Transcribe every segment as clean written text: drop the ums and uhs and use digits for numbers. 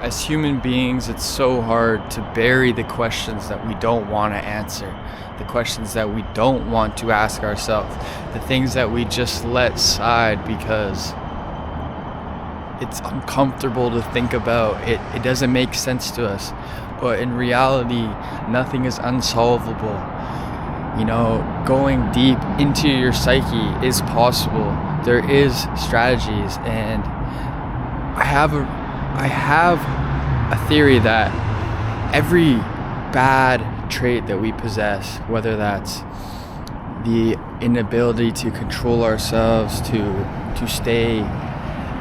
As human beings, it's so hard to bury the questions that we don't want to answer, the questions that we don't want to ask ourselves, the things that we just let slide because it's uncomfortable to think about. It doesn't make sense to us. But in reality, nothing is unsolvable. Going deep into your psyche is possible. There is strategies, and I have a theory that every bad trait that we possess, whether that's the inability to control ourselves, to stay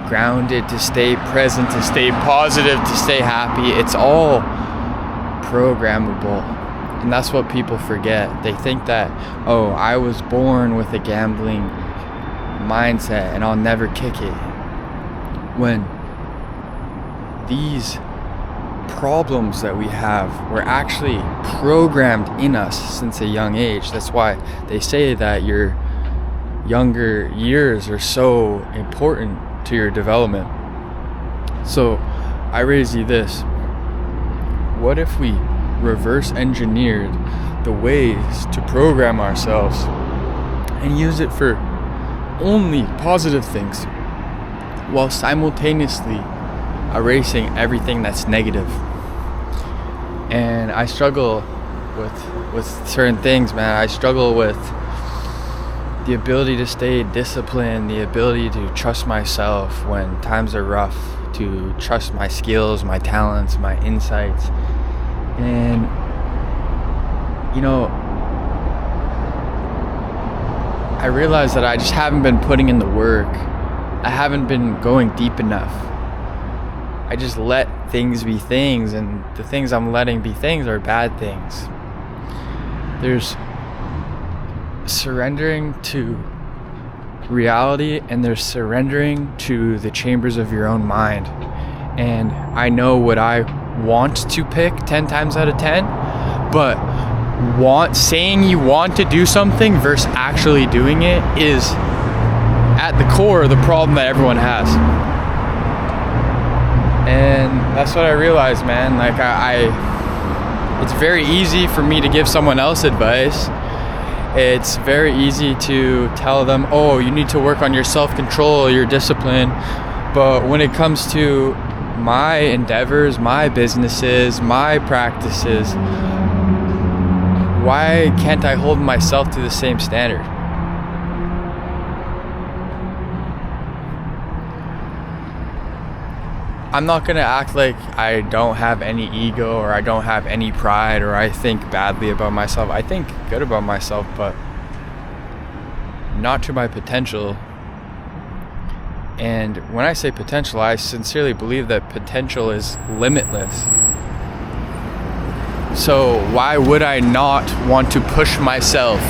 grounded, to stay present, to stay positive, to stay happy, it's all programmable. And that's what people forget. They think that, I was born with a gambling mindset and I'll never kick it. When these problems that we have were actually programmed in us since a young age. That's why they say that your younger years are so important to your development. So I raise you this. What if we reverse engineered the ways to program ourselves and use it for only positive things while simultaneously erasing everything that's negative? And I struggle with certain things, man. I struggle with the ability to stay disciplined, the ability to trust myself when times are rough, to trust my skills, my talents, my insights. And I realize that I just haven't been putting in the work. I haven't been going deep enough. I just let things be things, and the things I'm letting be things are bad things. There's surrendering to reality, and there's surrendering to the chambers of your own mind. And I know what I want to pick 10 times out of 10, but saying you want to do something versus actually doing it is at the core of the problem that everyone has. And that's what I realized, man. Like it's very easy for me to give someone else advice. It's very easy to tell them, you need to work on your self-control, your discipline. But when it comes to my endeavors, my businesses, my practices, why can't I hold myself to the same standard? I'm not going to act like I don't have any ego or I don't have any pride or I think badly about myself. I think good about myself, but not to my potential. And when I say potential, I sincerely believe that potential is limitless. So why would I not want to push myself?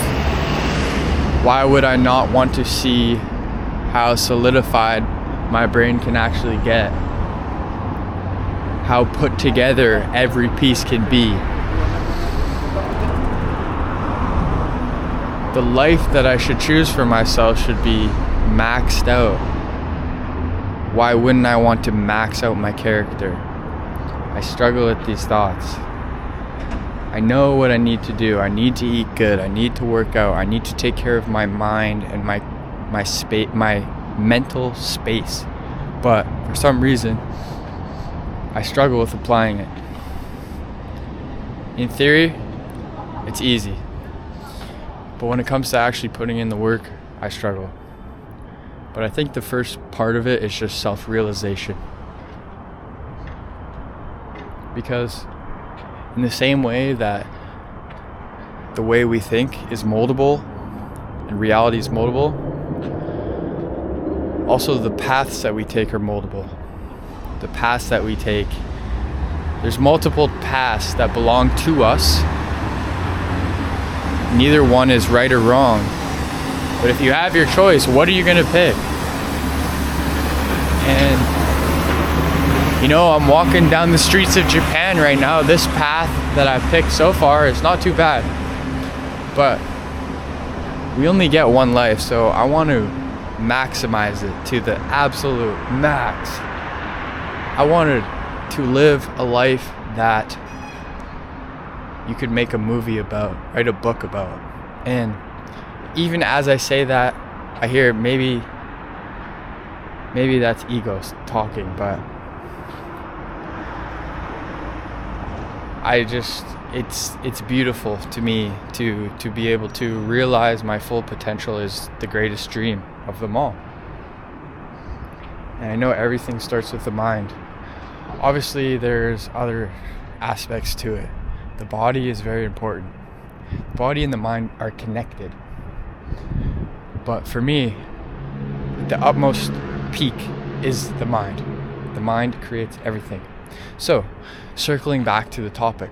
Why would I not want to see how solidified my brain can actually get? How put together every piece can be. The life that I should choose for myself should be maxed out. Why wouldn't I want to max out my character? I struggle with these thoughts. I know what I need to do. I need to eat good. I need to work out. I need to take care of my mind and my mental space. But for some reason, I struggle with applying it. In theory, it's easy. But when it comes to actually putting in the work, I struggle. But I think the first part of it is just self-realization. Because in the same way that the way we think is moldable and reality is moldable, also the paths that we take are moldable. The paths that we take, there's multiple paths that belong to us. Neither one is right or wrong. But if you have your choice, what are you going to pick? And I'm walking down the streets of Japan right now. This path that I've picked so far is not too bad. But we only get one life, so I want to maximize it to the absolute max. I want to to live a life that you could make a movie about, write a book about. And even as I say that, I hear maybe that's ego talking, but it's beautiful to me to be able to realize my full potential is the greatest dream of them all. And I know everything starts with the mind. Obviously, there's other aspects to it. The body is very important. The body and the mind are connected. But for me, the utmost peak is the mind. The mind creates everything. So, circling back to the topic,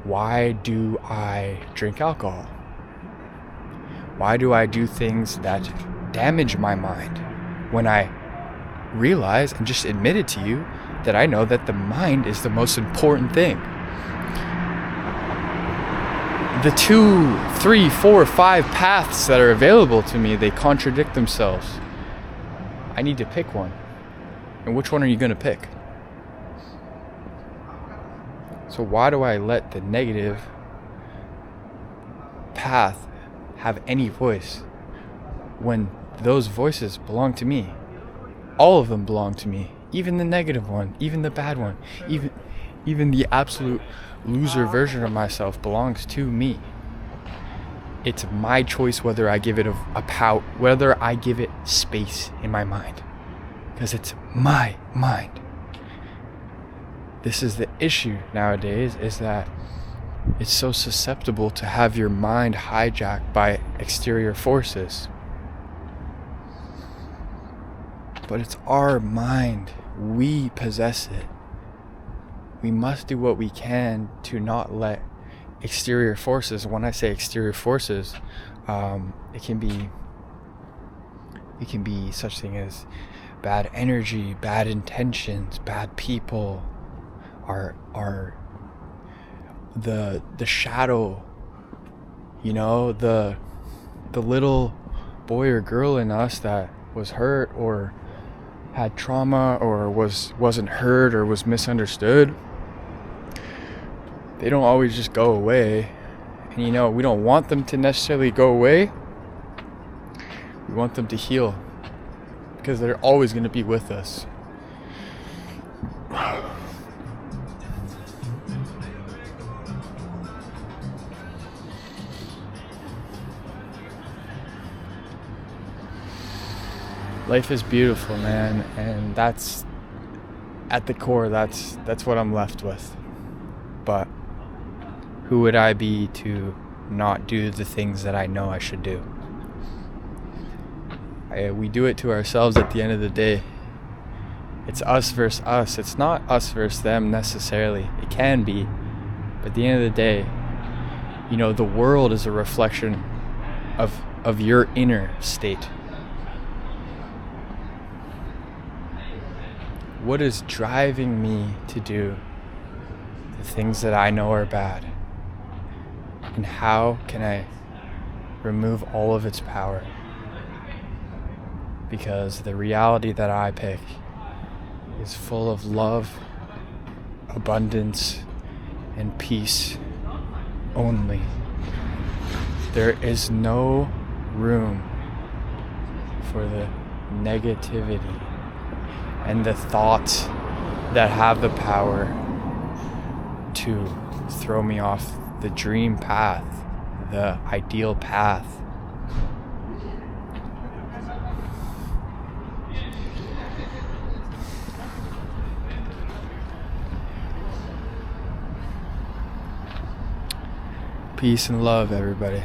why do I drink alcohol? Why do I do things that damage my mind when I realize and just admit it to you that I know that the mind is the most important thing? The 2, 3, 4, 5 paths that are available to me, they contradict themselves. I need to pick one. And which one are you going to pick? So why do I let the negative path have any voice when those voices belong to me? All of them belong to me. Even the negative one, even the bad one, even the absolute loser version of myself belongs to me. It's my choice whether I give it whether I give it space in my mind, because it's my mind. This is the issue nowadays, is that it's so susceptible to have your mind hijacked by exterior forces. But it's our mind. We possess it. We must do what we can to not let exterior forces, when I say exterior forces, it can be such thing as bad energy, bad intentions, bad people, are the shadow, the little boy or girl in us that was hurt or had trauma or wasn't heard or was misunderstood. They don't always just go away. And we don't want them to necessarily go away. We want them to heal, because they're always going to be with us. Life is beautiful, man, and that's at the core, that's what I'm left with. But who would I be to not do the things that I know I should do? We do it to ourselves at the end of the day. It's us versus us. It's not us versus them necessarily. It can be, but at the end of the day, the world is a reflection of your inner state. What is driving me to do the things that I know are bad? And how can I remove all of its power? Because the reality that I pick is full of love, abundance, and peace only. There is no room for the negativity and the thoughts that have the power to throw me off the dream path, the ideal path. Peace and love, everybody.